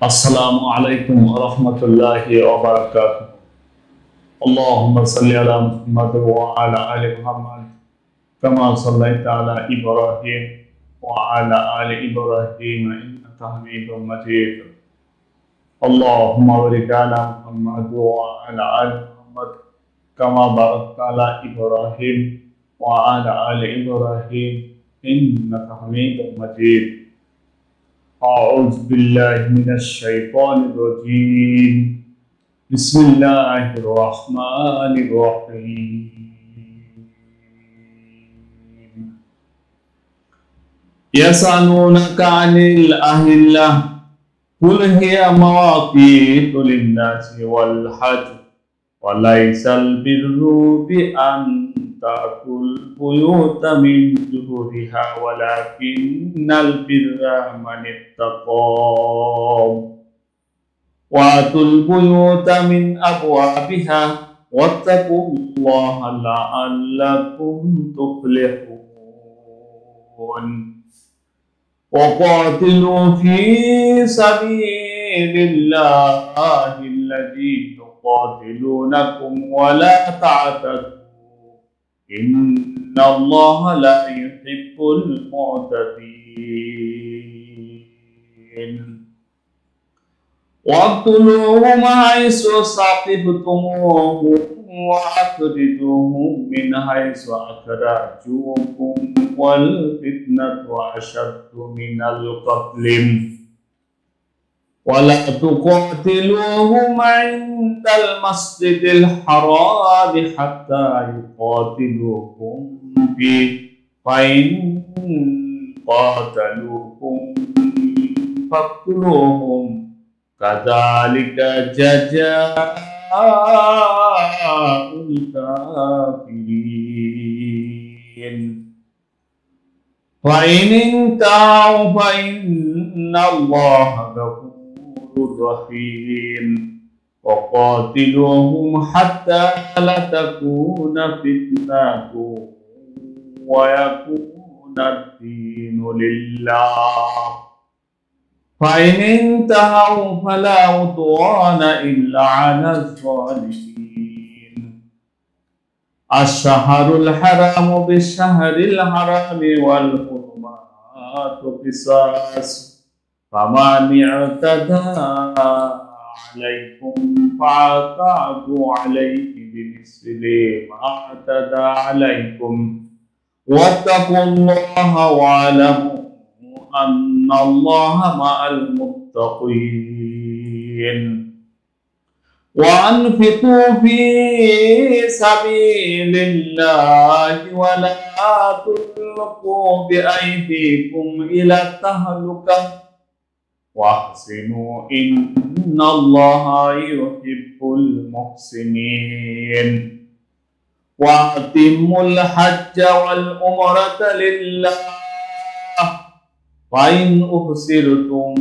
अस्सलामु अलैकुम वरहमतुल्लाहि वबरकातुहू। अल्लाहुम्मा सल्लि अला मुहम्मद व अला आलि मुहम्मद कमा सल्लैता अला इब्राहीम व अला आलि इब्राहीम इन्नका हमीदुम मजीद। अल्लाहुम्मा बारिक अला मुहम्मद व अला आलि मुहम्मद कमा बारकता अला इब्राहीम व अला आलि इब्राहीम इन्नका हमीदुम मजीद। अऊज़ु बिल्लाहि मिनश शैतानिर रजीम। बिस्मिल्लाहिर रहमानिर रहीम। यसअलूनका अनिल अहिल्लाह कुल हिया मवाक़ीतु लिन्नासि वल हज वलैसल बिर्रु बिअन ताकुल बुयूत मिन जुहुरिहा वलाकिन्नल बिर्रा मनित्तक़ा वातुल बुयूत मिन अबवाबिहा वत्तक़ुल्लाहा लअल्लकुम तुफ्लिहून। वक़ातिलू फी सबीलिल्लाहि अल्लज़ीना युक़ातिलूनकुम वला तअतदू इन्नल्लाहा ला युहिब्बुल मुअतदीन। वक़्तुलूहुम हैसु सक़िफ़्तुमूहुम वअख़रिजूहुम मिन हैसु अख़रजूकुम वल फ़ित्नतु अशद्दु मिनल क़त्ल वला तुक़ातिलूहुम इंदल मस्जिदिल हराम हत्ता युक़ातिलूकुम फ़ीह फ़इन क़ातलूकुम फ़क़्तुलूहुम कज़ालिका जज़ाउल काफ़िरीन। फ़इन इंतहू फ़इन्नल्लाहा गफ़ूरुर रहीम। वक़ातिलूहुम हत्ता ला तकून फ़ित्नतुन वयकूनद्दीनु लिल्लाह। फ़इन इंतहू फ़ला उद्वान इल्ला अलज़्ज़ालिमीन। अश्शहरुल हरामु बिश्शहरिल हरामि वल हुर्मातु क़िसास फ़मन इअतदा अलैकुम फ़अतदू अलैहि बिमिस्लि मा अतदा अलैकुम वत्तक़ुल्लाहा वअलमू अन्नल्लाहा मअल मुत्तक़ीन। वअन्फ़िक़ू फ़ी सबीलिल्लाहि वला तुल्क़ू बिअयदीकुम इला तहलुका वअहसिनू इन्नल्लाहा युहिब्बुल मुहसिनीन। वअतिम्मुल हज्ज वल उम्रता लिल्लाह फ़इन उहसिरतुम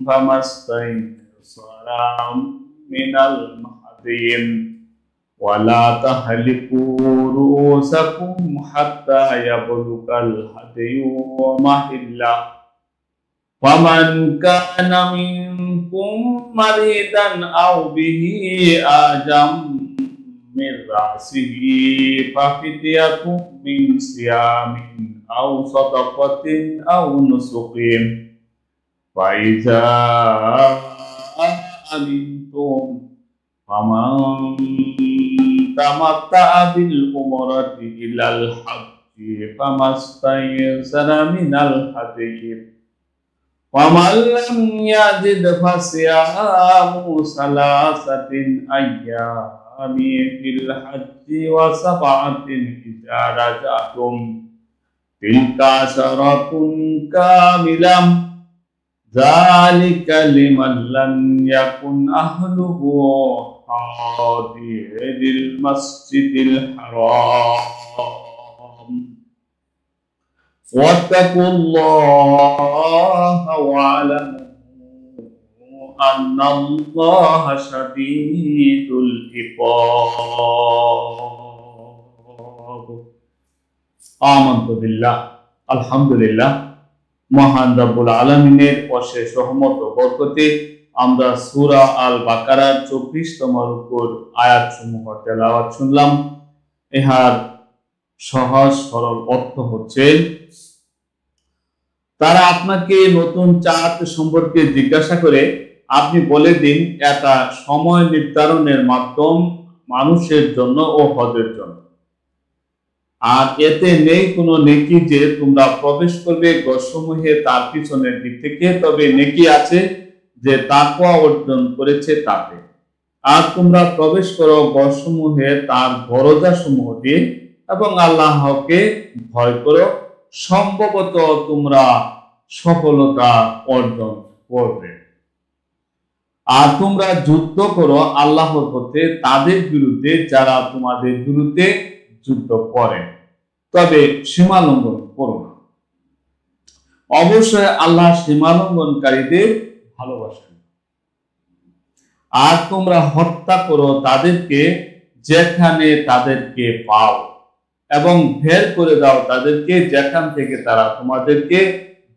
फ़मस्तयसरा मिनल हदीय वला तहलिकू रुऊसकुम हत्ता यबलुगल हदयु महल्लह। फ़मन कान मिनकुम मरीदन औ बिही आज़म मिन रासिही फ़फ़िद्यतुम मिन सियामिन औ सदक़तिन औ नुसुकिन फ़इज़ा अमिनतुम फ़मन तमत्तअ बिल उम्रति इलल हज्जि फ़मस्तयसरा मिनल हदयि वमन लम यजिद फसियामु सलासतिन अय्यामि फिल हज्जि व सबअतिन इज़ा रजअतुम तिल्का अशरतुन कामिलह ज़ालिका लिमन लम यकुन अहलुहु हादिरिल मस्जिदिल हराम। वत्तक़ुल्लाहा वअलमू अन्नल्लाहा शदीदुल इक़ाब। आमन्तु बिल्लाह। अल्हम्दुलिल्लाह। মহান রব্বুল আলামিনের অশেষ রহমত ও বরকতে আমরা সূরা আল বাকারার 24তম রুকুর আয়াতসমূহ তেলাওয়াত শুনলাম। ইহার সহজ সরল অর্থ হচ্ছে, তারা আপনাকে নতুন চাঁদ সম্পর্কে জিজ্ঞাসা করে, আপনি বলে দিন এটা সময় নির্ধারণের মাধ্যম মানুষের জন্য ও হজের জন্য, আর এতে নেই কোনো নেকি যে তোমরা প্রবেশ করবে ঘরসমূহে তার পিছনের দিক থেকে, তবে নেকি আছে যে তাকওয়া অর্জন করেছে তাতে। আর তোমরা প্রবেশ করো ঘরসমূহে তার দরজাসমূহ দিয়ে এবং আল্লাহকে ভয় করো, সম্ভবত তোমরা সফলতা অর্জন করবে। আর তোমরা যুদ্ধ করো আল্লাহর পথে তাদের বিরুদ্ধে যারা তোমাদের বিরুদ্ধে যুদ্ধ করে, তবে সীমা লঙ্ঘন করো না। অবশ্যই আল্লাহ সীমা লঙ্ঘনকারীদের ভালোবাসেন। আর তোমরা হত্যা করো তাদেরকে যেখানে তাদেরকে পাও, এবং বের করে দাও তাদেরকে যেখান থেকে তারা তোমাদেরকে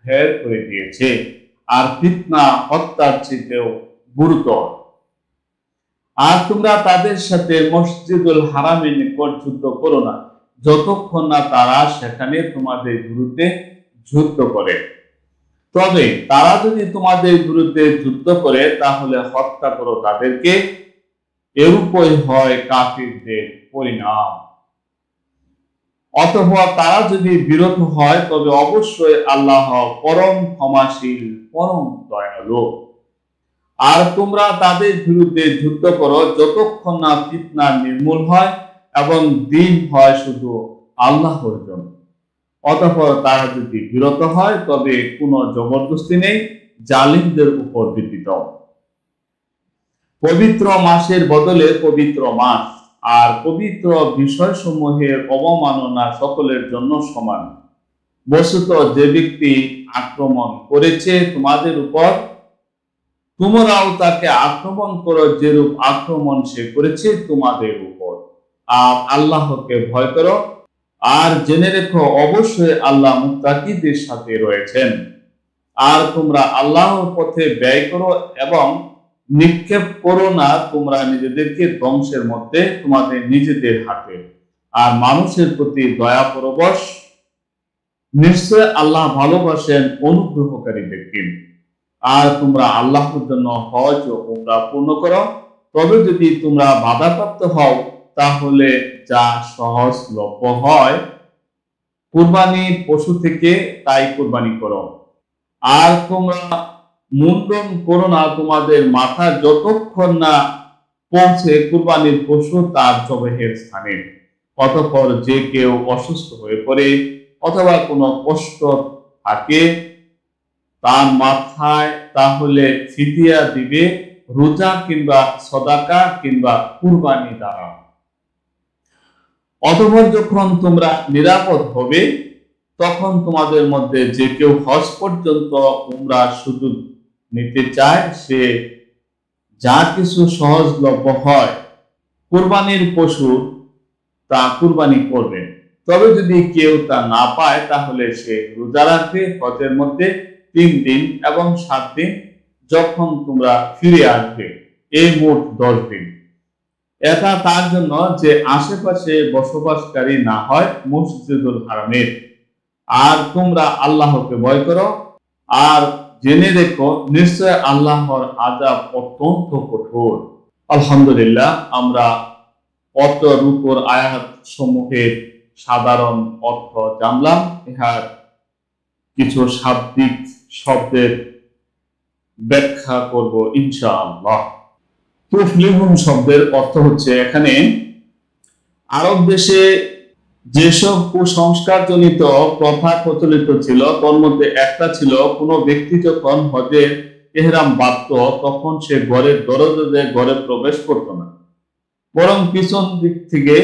বের করে দিয়েছে। আর ফিতনা হত্যার চেয়েও গুরুতর। আর তোমরা তাদের সাথে মসজিদুল হারামের নিকট যুদ্ধ করো না যতক্ষণ না তারা সেখানে তোমাদের বিরুদ্ধে যুদ্ধ করে। তবে তারা যদি তোমাদের বিরুদ্ধে যুদ্ধ করে তাহলে হত্যা করো তাদেরকে, এরূপই হয় কাফিরদের পরিণাম। অথবা তারা যদি বিরত হয় তবে অবশ্যই আল্লাহ পরম ক্ষমাশীল পরম দয়ালু। আর তোমরা তাদের বিরুদ্ধে যুদ্ধ করো যতক্ষণ না ফিতনা নির্মূল হয় এবং দিন হয় শুধু আল্লাহর জন্য। অতঃপর তারা যদি বিরত হয় তবে কোনো জবরদস্তি নেই জালিমদের উপর বিদিত। পবিত্র মাসের বদলে পবিত্র মাস আর পবিত্র বিষয়সমূহের অবমাননা সকলের জন্য সমান। বস্তুত যে ব্যক্তি আক্রমণ করেছে তোমাদের উপর, তোমরাও তাকে আক্রমণ করো যেরূপ আক্রমণ সে করেছে তোমাদের উপর। আর আল্লাহকে ভয় করো, আর জেনে রেখো অবশ্যই আল্লাহ মুত্তাকিদের সাথে রয়েছেন। আর তোমরা আল্লাহর পথে ব্যয় করো এবং নিক্ষেপ করো না তোমরা নিজেদেরকে ধ্বংসের মধ্যে তোমাদের নিজেদের হাতে, আর মানুষের প্রতি দয়া পরবশ। নিশ্চয় আল্লাহ ভালোবাসেন অনুগ্রহকারীদেরকে। আর তোমরা আল্লাহর জন্য হজ ও উমরা পূর্ণ করো, তবে যদি তোমরা বাধাপ্রাপ্ত হও তাহলে যা সহজলভ্য হয় কুরবানির পশু থেকে তাই কুরবানি করো। আর তোমরা মুন্ডন করো না তোমাদের মাথা যতক্ষণ না পৌঁছে কুরবানির পশু তার জবেহের স্থানে। অতঃপর যে কেউ অসুস্থ হয়ে পড়ে অথবা কোনো কষ্ট থাকে তার মাথায়, তাহলে ফিদিয়া দিবে রোজা কিংবা সদাকা কিংবা কুরবানি দ্বারা। অতঃপর যখন তোমরা নিরাপদ হবে তখন তোমাদের মধ্যে যে কেউ হজ পর্যন্ত উমরার সুযোগ নিতে চায় সে যা কিছু সহজলভ্য হয় কুরবানির পশু তা কুরবানি করবে। তবে যদি কেউ তা না পায় তাহলে সে রোজা রাখবে হজের মধ্যে 3 দিন এবং 7 দিন, যখন তোমরা ফিরে আসবে, এই মোট 10 দিন। এটা তার জন্য যে আশেপাশে বসবাসকারী না হয় মসজিদুল হারামের। আর তোমরা আল্লাহকে ভয় করো, আর জেনে রেখো নিশ্চয় আল্লাহর আযাব অত্যন্ত কঠোর। আলহামদুলিল্লাহ, আমরা অত রুকুর আয়াত সমূহের সাধারণ অর্থ জানলাম। ইহার কিছু শাব্দিক শব্দের ব্যাখ্যা করব ইনশাআল্লাহ। তুফলিহুন শব্দের অর্থ হচ্ছে, এখানে আরব দেশে যেসব কুসংস্কারজনিত প্রথা প্রচলিত ছিল তার মধ্যে একটা ছিল কোনো ব্যক্তি যখন হজের ইহরাম বাঁধত তখন সে ঘরের দরজা দিয়ে ঘরে প্রবেশ করত না, বরং পিছন দিক থেকে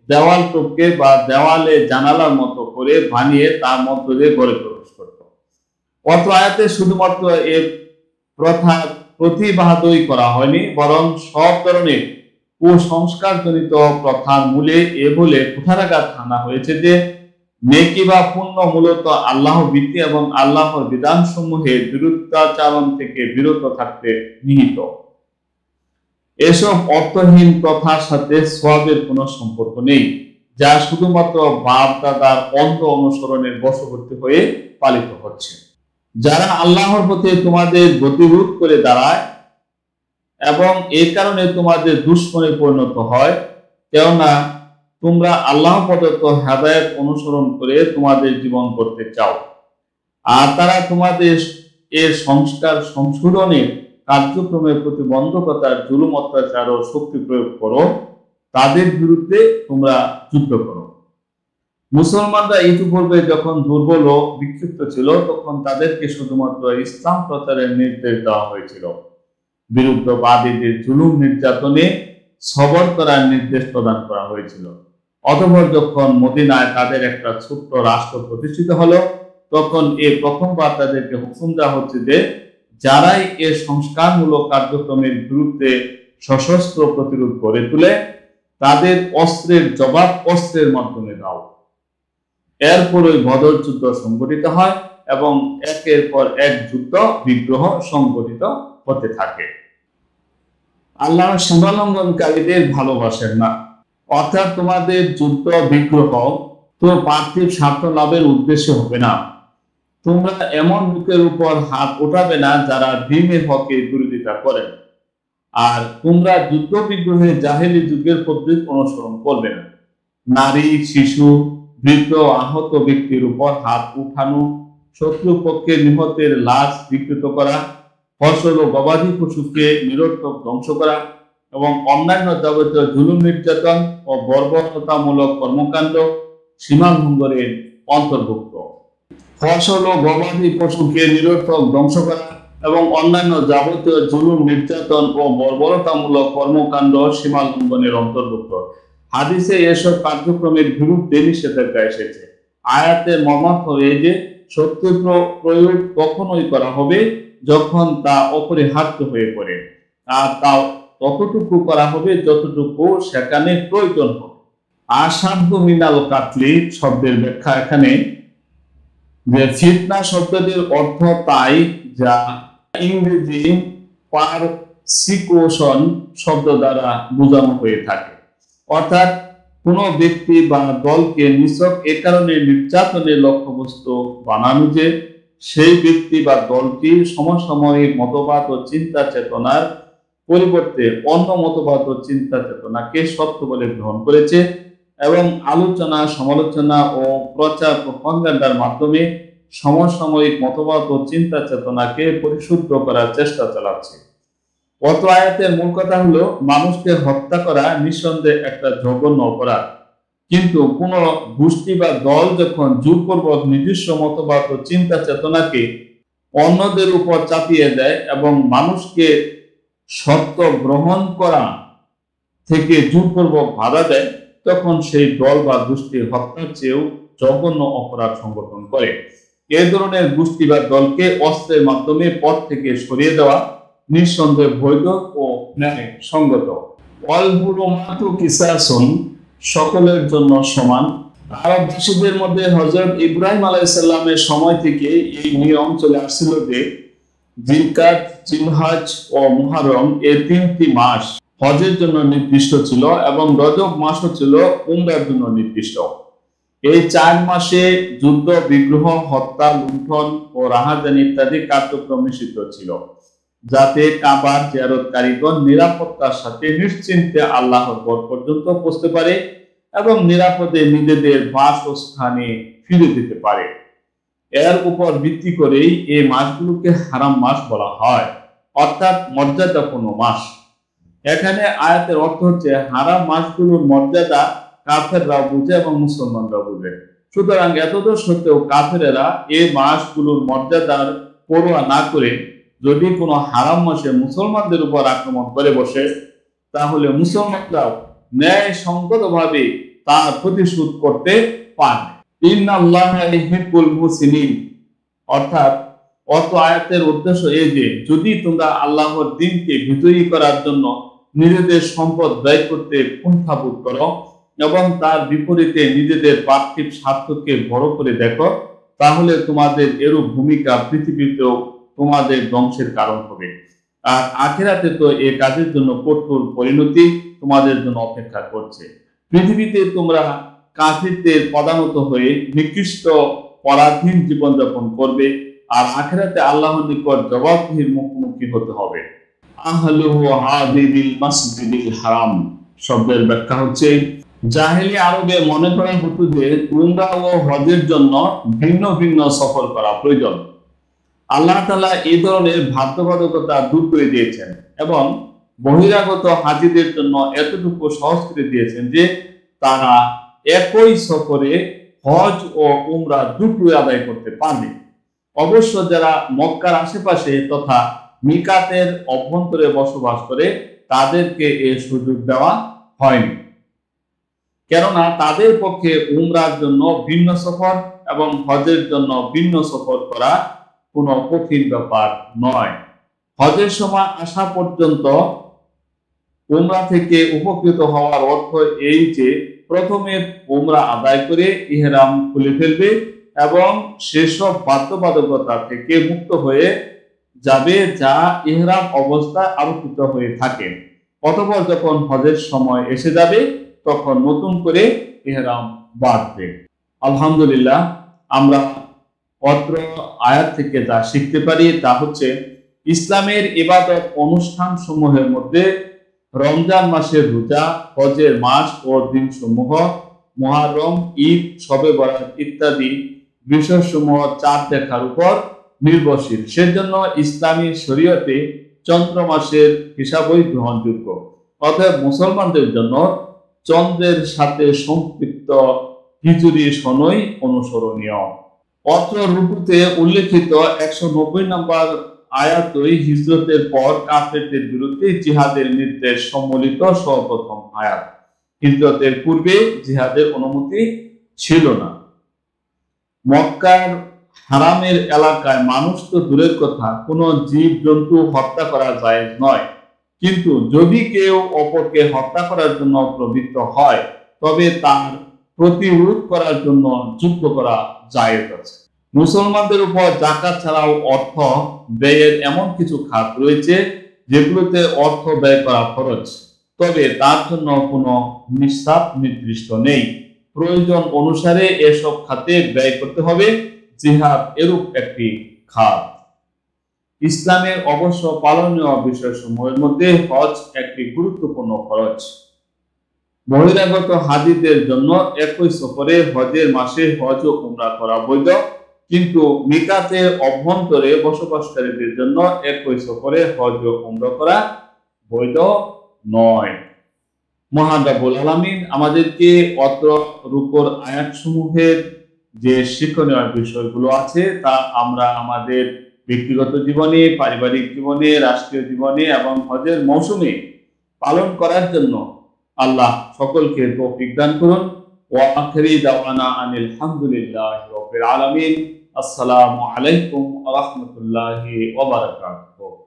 দেওয়াল টপকে বা দেওয়ালে জানালার মতো করে বানিয়ে তার মধ্য দিয়ে ঘরে প্রবেশ করত। অত্র আয়াতে শুধুমাত্র এর প্রথা প্রতিবাদই করা হয়নি, বরং সব ধরনের কুসংস্কারজনিত প্রথার মূলে এ বলে কুঠারাঘাত হানা হয়েছে যে নেকি বা পুণ্য মূলত আল্লাহ ভীতি এবং আল্লাহর বিধানসমূহের বিরুদ্ধাচরণ থেকে বিরত থাকতে নিহিত। এসব অর্থহীন প্রথার সাথে সওয়াবের কোনো সম্পর্ক নেই, যা শুধুমাত্র বাপ দাদার অন্ধ অনুসরণের বশবর্তী হয়ে পালিত হচ্ছে। যারা আল্লাহর পথে তোমাদের গতিরোধ করে দাঁড়ায় এবং এই কারণে তোমাদের দুশমনে পরিণত হয়, কেননা তোমরা আল্লাহ প্রদত্ত হেদায়েত অনুসরণ করে তোমাদের জীবন করতে চাও, আর তারা তোমাদের এর সংস্কার সংশোধনের কার্যক্রমের প্রতিবন্ধকতার জুলুম অত্যাচার ও শক্তি প্রয়োগ করো, তাদের বিরুদ্ধে তোমরা যুদ্ধ করো। মুসলমানরা ইতিপূর্বে যখন দুর্বল ও বিক্ষিপ্ত ছিল, তখন তাদেরকে শুধুমাত্র ইসলাম প্রচারের নির্দেশ দেওয়া হয়েছিল। বিরুদ্ধবাদীদের জুলুম নির্যাতনে সবর করার নির্দেশ প্রদান করা হয়েছিল। অতঃপর যখন মদিনায় তাদের একটা ছোট্ট রাষ্ট্র প্রতিষ্ঠিত হলো, তখন এই প্রথমবার তাদেরকে হুকুম দেওয়া হচ্ছে যে যারাই এর সংস্কারমূলক কার্যক্রমের বিরুদ্ধে সশস্ত্র প্রতিরোধ গড়ে তুলে, তাদের অস্ত্রের জবাব অস্ত্রের মাধ্যমে দাও। এরপরই বদর যুদ্ধ সংঘটিত হয় এবং একের পর এক যুদ্ধ বিগ্রহ সংঘটিত হতে থাকে। আল্লাহ সীমালঙ্ঘনকারীদের ভালোবাসেন না, অর্থাৎ তোমাদের যুদ্ধ বিগ্রহ তো পার্থিব স্বার্থ লাভের উদ্দেশ্যে হবে না। তোমরা এমন লোকের উপর হাত উঠাবে না যারা দ্বীনের হকে বিরোধিতা করেন, আর তোমরা যুদ্ধ বিগ্রহে জাহেলি যুগের পদ্ধতি অনুসরণ করবে না। নারী, শিশু, বৃদ্ধ, আহত ব্যক্তির উপর হাত উঠানো, শত্রুপক্ষে নিহতের লাশ বিকৃত করা, ফসল ও গবাদি পশুকে নিরর্থক ধ্বংস করা এবং অন্যান্য যাবতীয় জুলুম নির্যাতন ও বর্বরতামূলক কর্মকাণ্ড সীমালঙ্ঘনের অন্তর্ভুক্ত। ফসল ও গবাদি পশুকে নিরর্থক ধ্বংস করা এবং অন্যান্য যাবতীয় জুলুম নির্যাতন ও বর্বরতামূলক কর্মকাণ্ড সীমালঙ্ঘনের অন্তর্ভুক্ত। হাদিসে এসব কার্যক্রমের বিরুদ্ধে নিষেধাজ্ঞা এসেছে। আয়াতের মর্মার্থ এই যে শক্তির প্রয়োগ তখনই করা হবে যখন তা অপরিহার্য হয়ে পড়ে, আর তা ততটুকু করা হবে যতটুকু সেখানে প্রয়োজন হবে। আসাধ্য মিনাল কাতলি শব্দের ব্যাখ্যা এখানে যে ফিতনা শব্দটির অর্থ তাই, যা ইংরেজি পারসিকিউশন শব্দ দ্বারা বোঝানো হয়ে থাকে, অর্থাৎ কোন ব্যক্তি বা দলকে নিছক এ কারণে নির্যাতনের লক্ষ্যবস্তু বানানো যে সেই ব্যক্তি বা দলটি সমসাময়িক মতবাদ ও চিন্তা চেতনার পরিবর্তে অন্য মতবাদ ও চিন্তা চেতনাকে সত্য বলে গ্রহণ করেছে এবং আলোচনা, সমালোচনা ও প্রচার প্রপাগান্ডার মাধ্যমে সমসাময়িক মতবাদ ও চিন্তা চেতনাকে পরিশুদ্ধ করার চেষ্টা চালাচ্ছে। অত আয়াতের মূল কথা হলো, মানুষকে হত্যা করা নিঃসন্দেহে একটা জঘন্য অপরাধ, কিন্তু কোন গোষ্ঠী বা দল যখন জোরপূর্বক নিজস্ব মতবাদ ও চিন্তা চেতনাকে অন্যদের উপর চাপিয়ে দেয় এবং মানুষকে সত্য গ্রহণ করা থেকে জোরপূর্বক বাধা দেয়, তখন সেই দল বা গোষ্ঠী হত্যার চেয়েও জঘন্য অপরাধ সংগঠন করে। এ ধরনের গোষ্ঠী বা দলকে অস্ত্রের মাধ্যমে পথ থেকে সরিয়ে দেওয়া নিঃসন্দেহে বৈধ ও ন্যায়সঙ্গত। সকলের জন্য সমান। আরববাসীদের মধ্যে হযরত ইব্রাহিম আলাইহিস সালামের সময় থেকে এই নিয়ম চলে আসছিল যে জিলকাদ, জিলহজ ও মুহররম এই তিনটি মাস হজের জন্য নির্দিষ্ট ছিল এবং রজব মাসও ছিল উমরার জন্য নির্দিষ্ট। এই 4 মাসে যুদ্ধ, বিগ্রহ, হত্যা, লুণ্ঠন ও রাহাজানি ইত্যাদি কার্যক্রম নিষিদ্ধ ছিল, যাতে কাবার জিয়ারতকারীগণ নিরাপত্তার সাথে নিশ্চিন্তে আল্লাহর ঘর পর্যন্ত পৌঁছতে পারে এবং নিরাপদে নিজেদের বাসস্থানে ফিরে যেতে পারে। এর উপর ভিত্তি করেই এই মাসগুলোকে হারাম মাস বলা হয়, অর্থাৎ মর্যাদাপূর্ণ মাস। এখানে আয়াতের অর্থ হচ্ছে হারাম মাসগুলোর মর্যাদা কাফেররাও বুঝে এবং মুসলমানরাও বুঝে। সুতরাং এতদূর সত্ত্বেও কাফেরেরা এই মাসগুলোর মর্যাদার পরোয়া না করে যদি কোনো হারাম মাসে মুসলমানদের উপর আক্রমণ করে বসে, তাহলে মুসলমানরাও ন্যায়সঙ্গতভাবে তার প্রতিশোধ করতে পারবে। ইন্নাল্লাহা ইউহিব্বুল মুহসিনিন, অর্থাৎ অত আয়াতের উদ্দেশ্য এই যে যদি তোমরা আল্লাহর দ্বীনকে বিজয়ী করার জন্য নিজেদের সম্পদ ব্যয় করতে কুণ্ঠাবোধ করো, এবং তার বিপরীতে নিজেদের পার্থিব স্বার্থকে বড় করে দেখো, তাহলে তোমাদের এরূপ ভূমিকা পৃথিবীতেও তোমাদের ধ্বংসের কারণ হবে। আর আখিরাতে তো এ কাজের জন্য কঠোর পরিণতি তোমাদের জন্য অপেক্ষা করছে। পৃথিবীতে তোমরা কাফিরদের পদানত হয়ে নিকৃষ্ট পরাধীন জীবনযাপন করবে, আর আখিরাতে আল্লাহর নিকট জবাবদিহির মুখোমুখি হতে হবে। আহলুহু হাদিল মাসজিদিল হারাম শব্দের ব্যাখ্যা হচ্ছে, জাহেলি আরবে মনে করা হতো যে উমরা ও হজের জন্য ভিন্ন ভিন্ন সফর করা প্রয়োজন। আল্লাহ তাআলা এই ধরনের বাধ্যবাধকতা দূর করে দিয়েছেন এবং বহিরাগত হাজিদের জন্য এতটুকু সহজ করে দিয়েছেন যে তারা একই সফরে হজ ও উমরা দুটোই আদায় করতে পারবে। অবশ্য যারা মক্কার আশেপাশে তথা মিকাতের অভ্যন্তরে বসবাস করে তাদেরকে এ সুযোগ দেওয়া হয়নি, কেননা তাদের পক্ষে উমরার জন্য ভিন্ন সফর এবং হজের জন্য ভিন্ন সফর করা কোনো কঠিন ব্যাপার নয়। হজের সময় আসা পর্যন্ত উমরা থেকে উপকৃত হওয়ার অর্থ এই যে প্রথমে উমরা আদায় করে ইহরাম খুলে ফেলবে এবং সেসব বাধ্যবাধকতা থেকে মুক্ত হয়ে যাবে যা ইহরাম অবস্থায় আরোপিত হয়ে থাকে। অতঃপর যখন হজের সময় এসে যাবে তখন নতুন করে ইহরাম বাঁধবে। আলহামদুলিল্লাহ, আমরা অত্র আয়াত থেকে যা শিখতে পারি তা হচ্ছে, ইসলামের ইবাদত অনুষ্ঠান সমূহের মধ্যে রমজান মাসের রোজা, হজের মাস ও দিনসমূহ, মুহররম, ঈদ, শবে বরাত ইত্যাদি বিষয়সমূহ চাঁদ দেখার উপর নির্ভরশীল। সেজন্য ইসলামী শরীয়তে চন্দ্র মাসের হিসাবই গ্রহণযোগ্য। অতএব মুসলমানদের জন্য চন্দ্রের সাথে সম্পৃক্ত হিজরি সনই অনুসরণীয়। অত্র রুকুতে উল্লেখিত 190 নম্বর আয়াতই হিজরতের পর কাফেরদের বিরুদ্ধে জিহাদের নির্দেশ সম্বলিত সর্বপ্রথম আয়াত। হিজরতের পূর্বে জিহাদের অনুমতি ছিল না। মক্কার হারামের এলাকায় মানুষ তো দূরের কথা, কোনো জীব জন্তু হত্যা করা জায়েজ নয়, কিন্তু যদি কেউ অপরকে হত্যা করার জন্য প্রবৃত্ত হয় তবে তার প্রতিরোধ করার জন্য যুদ্ধ করা জায়েজ আছে। মুসলমানদের উপর যাকাত ছাড়াও অর্থ ব্যয়ের এমন কিছু খাত রয়েছে যেগুলোতে অর্থ ব্যয় করা খরচ, তবে তার জন্য কোনো নিঃসাব নির্দিষ্ট নেই। প্রয়োজন অনুসারে এসব খাতে ব্যয় করতে হবে। জিহাদ এরূপ একটি খাত। ইসলামের অবশ্য পালনীয় বিষয়সমূহের মধ্যে হজ একটি গুরুত্বপূর্ণ খরচ। বহিরাগত হাজিদের জন্য একই সফরে হজের মাসে হজ ও উমরা করা বৈধ, কিন্তু মিকাতের অভ্যন্তরে বসবাসকারীদের জন্য একই সফরে হজ ও উমরা করা বৈধ নয়। মহান রব্বুল আলামিন আমাদেরকে অত্র রুকুর আয়াতসমূহের যে শিক্ষণীয় বিষয়গুলো আছে তা আমরা আমাদের ব্যক্তিগত জীবনে, পারিবারিক জীবনে, রাষ্ট্রীয় জীবনে এবং হজের মৌসুমে পালন করার জন্য আল্লাহ সকলকে তৌফিক দান করুন। ওয়া আখিরি দাওয়ানা আনিল হামদুলিল্লাহি রাব্বিল আলামিন। আসসালামু আলাইকুম ওয়া রাহমাতুল্লাহি ওয়া বারাকাতুহু।